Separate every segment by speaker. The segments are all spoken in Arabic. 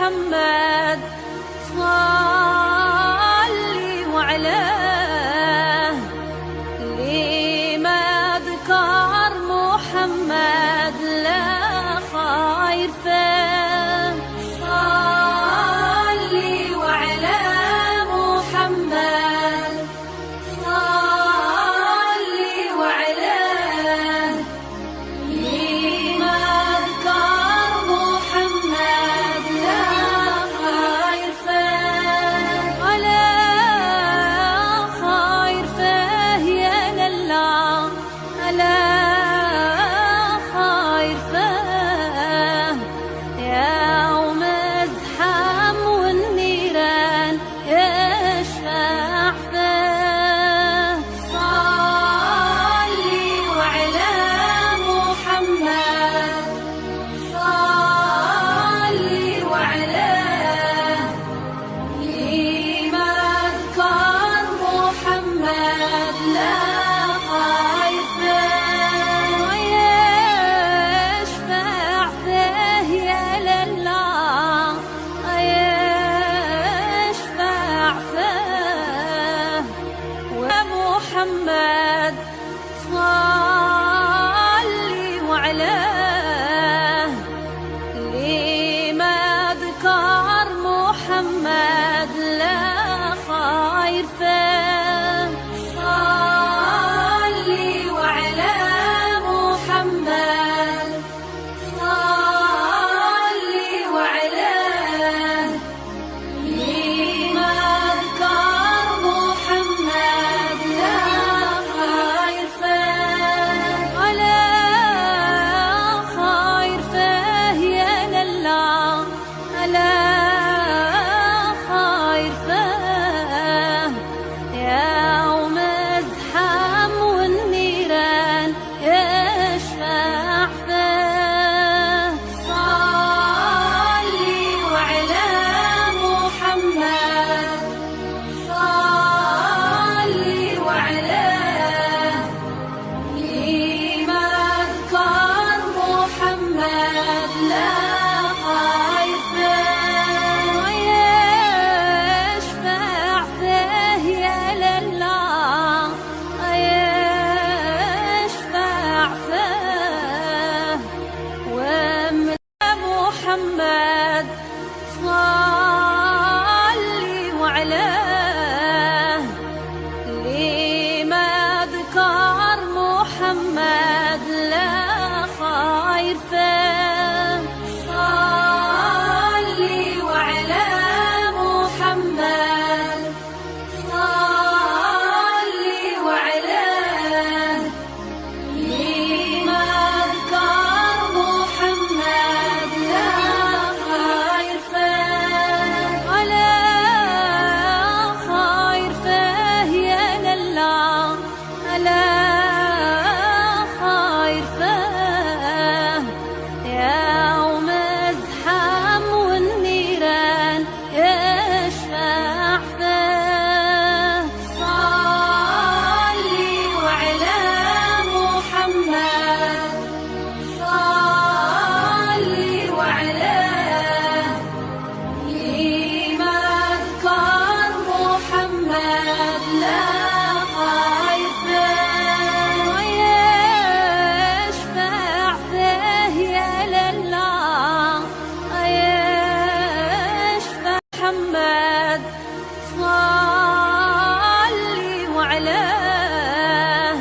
Speaker 1: محمد صلي وعليه، اللي ما ذكر محمد لا خير فيه. صلي وعلى محمد صلي وعليه، اللي ما ذكر محمد لا خير فيه، ولا خير فيه يا لله، ألا خير فيه يوم ازحم والنيران يشفع فيه. صلي وعلى محمد صلي وعليه، اللي ما ذكر محمد لا خير فيه، ويشفع فيه يا لله، يشفع فيه. ومحمد صلي وعليه، اللي ما ذكر محمد لا خير فيه. صلي وعلى محمد صلي وعليه، اللي ما ذكر محمد لا خير فيه، ولا خير فيه يا لله، ألا خير فيه يوم ازحم والنيران يشفع فيه. صلي وعلى محمد صلي وعليه، اللي ما ذكر محمد لا خير فيه، ويشفع فيه يا لله، يشفع فيه. ومن محمد صلي وعليه، اللي ما ذكر محمد لا خير فيه. صلي وعلى محمد صلي وعليه، اللي ما ذكر محمد لا خير فيه، ولا خير فيه يا لله، ألا خير فيه يوم ازحم والنيران يشفع فيه. صلي وعلى محمد صلي وعليه، اللي ما ذكر محمد لا خير فيه، ويشفع فيه يا لله، يشفع. محمد صلي وعليه،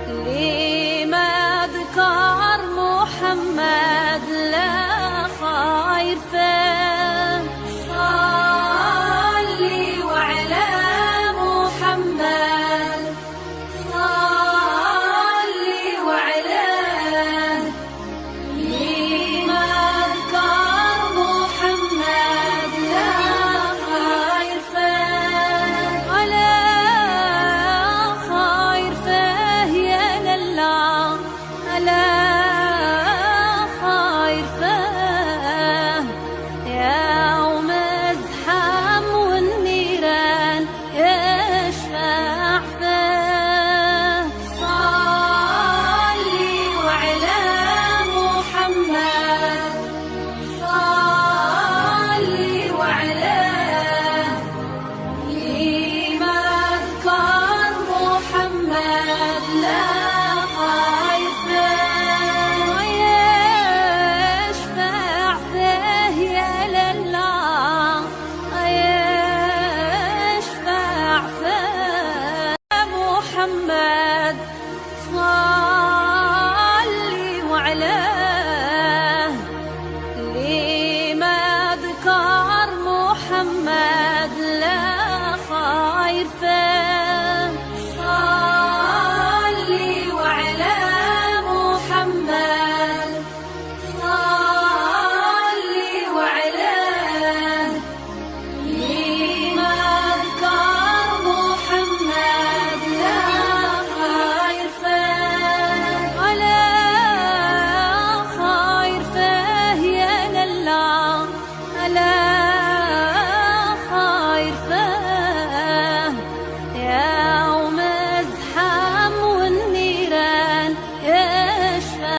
Speaker 1: اللي ما ذكر محمد لا خير فيه.